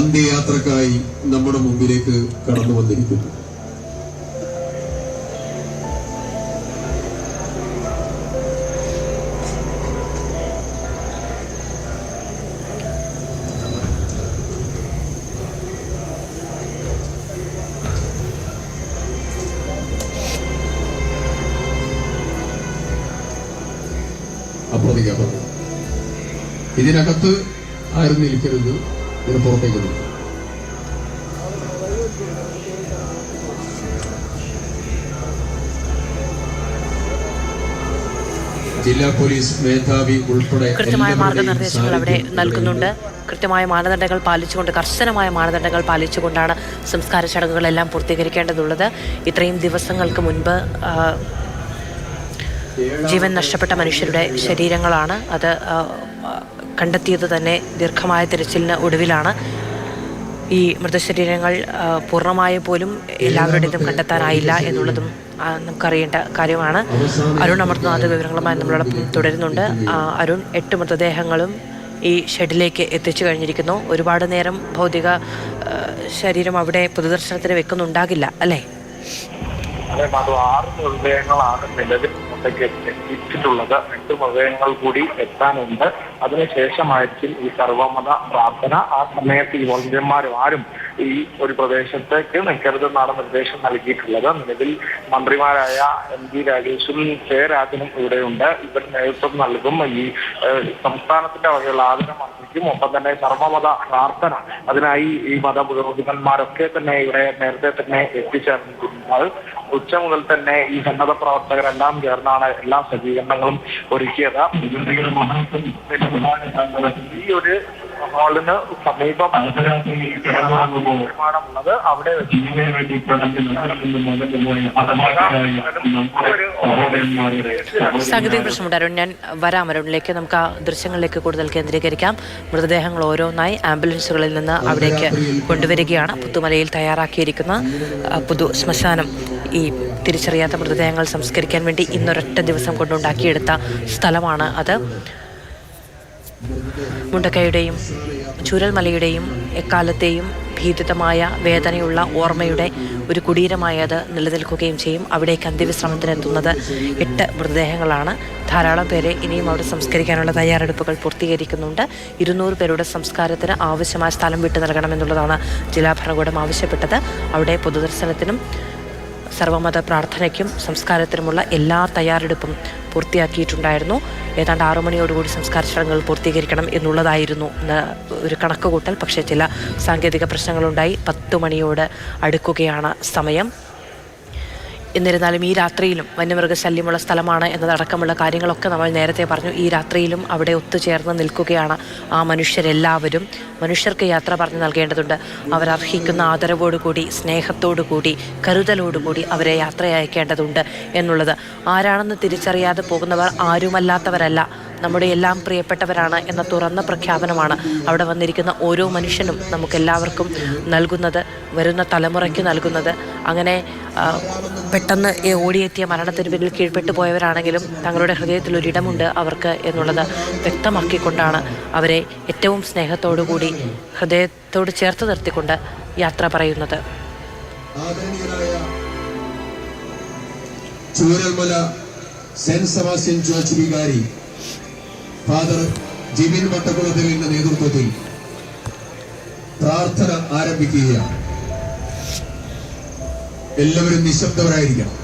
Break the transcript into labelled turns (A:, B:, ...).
A: അന്ത്യയാത്രക്കായി നമ്മുടെ മുമ്പിലേക്ക് കടന്നു വന്നിരിക്കുന്നു. അപ്രതികാരം ഇതിനകത്ത് ആരും നിൽക്കരുത്, ഇതിന് പുറത്തേക്ക് നിൽക്കും. ജില്ലാ പോലീസ് മേധാവി ഉൾപ്പെടെ
B: കൃത്യമായ മാർഗനിർദ്ദേശങ്ങൾ അവിടെ നൽകുന്നുണ്ട്. കൃത്യമായ മാനദണ്ഡങ്ങൾ പാലിച്ചുകൊണ്ട്, കർശനമായ മാനദണ്ഡങ്ങൾ പാലിച്ചുകൊണ്ടാണ് സംസ്കാര ചടങ്ങുകളെല്ലാം പൂർത്തീകരിക്കേണ്ടതുള്ളത്. ഇത്രയും ദിവസങ്ങൾക്ക് മുൻപ് ജീവൻ നഷ്ടപ്പെട്ട മനുഷ്യരുടെ ശരീരങ്ങളാണ്. അത് കണ്ടെത്തിയത് തന്നെ ദീർഘമായ തിരച്ചിലിന് ഒടുവിലാണ്. ഈ മൃതശരീരങ്ങൾ പൂർണ്ണമായ പോലും എല്ലാവരുടേതും കണ്ടെത്താനായില്ല എന്നുള്ളതും നമുക്കറിയേണ്ട കാര്യമാണ്. അരുൺ അമർനാഥ് വിവരങ്ങളുമായി നമ്മളോടൊപ്പം തുടരുന്നുണ്ട്. അരുൺ, 8 മൃതദേഹങ്ങളും ഈ ഷെഡിലേക്ക് എത്തിച്ചു കഴിഞ്ഞിരിക്കുന്നു. ഒരുപാട് നേരം ഭൗതിക ശരീരം അവിടെ പൊതുദർശനത്തിന് വെക്കുന്നുണ്ടാകില്ല അല്ലേ?
C: അതെ മാധു, 6 മൃതദേഹങ്ങളാണ് നിലവിൽ എത്തിച്ചിട്ടുള്ളത്. 8 മൃതദേഹങ്ങൾ കൂടി എത്താനുണ്ട്. അതിനുശേഷമായിരിക്കും ഈ സർവമത പ്രാർത്ഥന. ആ സമയത്ത് ഈ വോളണ്ടിയർമാരും ആരും ഈ ഒരു പ്രദേശത്തേക്ക് നിൽക്കരുതെന്നാണ് നിർദ്ദേശം നൽകിയിട്ടുള്ളത്. നിലവിൽ മന്ത്രിമാരായ MB രാജേഷും കെ രാജനും ഇവിടെയുണ്ട്. ഇവർ നേതൃത്വം നൽകും. ഈ സംസ്ഥാനത്തിന്റെ വകയുള്ള ആദരമർപ്പിക്കും. ഒപ്പം തന്നെ സർവമത പ്രാർത്ഥന, അതിനായി ഈ മതപുരോഹിതന്മാരൊക്കെ തന്നെ ഇവിടെ നേരത്തെ തന്നെ എത്തിച്ചേർന്നിട്ടുണ്ട്. ഉച്ച മുതൽ തന്നെ ഈ സന്നദ്ധ പ്രവർത്തകരെല്ലാം ചേർന്നാണ് എല്ലാ സജ്ജീകരണങ്ങളും ഒരുക്കിയത്. ഈ ഒരു ഹാളിന് സമീപം നിർമ്മാണമുള്ളത്. അവിടെ
B: സാങ്കേതിക പ്രശ്നമുണ്ട് അരുൺ. ഞാൻ വരാം അരുണിലേക്ക്. നമുക്ക് ആ ദൃശ്യങ്ങളിലേക്ക് കൂടുതൽ കേന്ദ്രീകരിക്കാം. മൃതദേഹങ്ങൾ ഓരോന്നായി ആംബുലൻസുകളിൽ നിന്ന് അവിടേക്ക് കൊണ്ടുവരികയാണ്. പുത്തുമലയിൽ തയ്യാറാക്കിയിരിക്കുന്ന പൊതു ശ്മശാനം ഈ തിരിച്ചറിയാത്ത മൃതദേഹങ്ങൾ സംസ്കരിക്കാൻ വേണ്ടി ഇന്നൊരൊറ്റ ദിവസം കൊണ്ടുണ്ടാക്കിയെടുത്ത സ്ഥലമാണ് അത്. മുണ്ടക്കയുടെയും ചൂരൽമലയുടെയും എക്കാലത്തെയും ഭീതിതമായ വേദനയുള്ള ഓർമ്മയുടെ ഒരു കുടീരമായി അത് നിലനിൽക്കുകയും ചെയ്യും. അവിടേക്ക് അന്ത്യവിശ്രമത്തിനെത്തുന്നത് 8 മൃതദേഹങ്ങളാണ്. ധാരാളം പേരെ ഇനിയും അവിടെ സംസ്കരിക്കാനുള്ള തയ്യാറെടുപ്പുകൾ പൂർത്തീകരിക്കുന്നുണ്ട്. 200 പേരുടെ സംസ്കാരത്തിന് ആവശ്യമായ സ്ഥലം വിട്ടു നൽകണമെന്നുള്ളതാണ് ജില്ലാ ഭരണകൂടം ആവശ്യപ്പെട്ടത്. അവിടെ പൊതുദർശനത്തിനും സർവമത പ്രാർത്ഥനയ്ക്കും സംസ്കാരത്തിനുമുള്ള എല്ലാ തയ്യാറെടുപ്പും പൂർത്തിയാക്കിയിട്ടുണ്ടായിരുന്നു. ഏതാണ്ട് 6 മണിയോടുകൂടി സംസ്കാര ചടങ്ങുകൾ പൂർത്തീകരിക്കണം എന്നുള്ളതായിരുന്നു ഒരു കണക്കുകൂട്ടൽ. പക്ഷേ ചില സാങ്കേതിക പ്രശ്നങ്ങളുണ്ടായി. 10 മണിയോട് അടുക്കുകയാണ് സമയം. എന്നിരുന്നാലും ഈ രാത്രിയിലും വന്യമൃഗശല്യമുള്ള സ്ഥലമാണ് എന്നതടക്കമുള്ള കാര്യങ്ങളൊക്കെ നമ്മൾ നേരത്തെ പറഞ്ഞു. ഈ രാത്രിയിലും അവിടെ ഒത്തുചേർന്ന് നിൽക്കുകയാണ് ആ മനുഷ്യരെല്ലാവരും. മനുഷ്യർക്ക് യാത്ര പറഞ്ഞു നൽകേണ്ടതുണ്ട്. അവരർഹിക്കുന്ന ആദരവോടുകൂടി, സ്നേഹത്തോടുകൂടി, കരുതലോടുകൂടി അവരെ യാത്ര അയക്കേണ്ടതുണ്ട് എന്നുള്ളത്. ആരാണെന്ന് തിരിച്ചറിയാതെ പോകുന്നവർ ആരുമല്ലാത്തവരല്ല, നമ്മുടെ എല്ലാം പ്രിയപ്പെട്ടവരാണ് എന്ന തുറന്ന പ്രഖ്യാപനമാണ് അവിടെ വന്നിരിക്കുന്ന ഓരോ മനുഷ്യനും നമുക്കെല്ലാവർക്കും നൽകുന്നത്, വരുന്ന തലമുറയ്ക്ക് നൽകുന്നത്. അങ്ങനെ പെട്ടെന്ന് ഓടിയെത്തിയ മരണത്തിന് പിന്നിൽ കീഴ്പ്പെട്ടു പോയവരാണെങ്കിലും തങ്ങളുടെ ഹൃദയത്തിൽ ഒരിടമുണ്ട് അവർക്ക് എന്നുള്ളത് വ്യക്തമാക്കിക്കൊണ്ടാണ് അവരെ ഏറ്റവും സ്നേഹത്തോടുകൂടി ഹൃദയത്തോട് ചേർത്ത് നിർത്തിക്കൊണ്ട് യാത്ര പറയുന്നത്.
A: ചൂരൽമല സെന്റ് സെബാസ്റ്റ്യൻ ചർച്ച് വികാരി ഫാദർ ജിബിൻ വട്ടക്കുളത്തിലിന്റെ നേതൃത്വത്തിൽ പ്രാർത്ഥന ആരംഭിക്കുകയാണ്. എല്ലാവരും നിശബ്ദരായിരിക്കണം.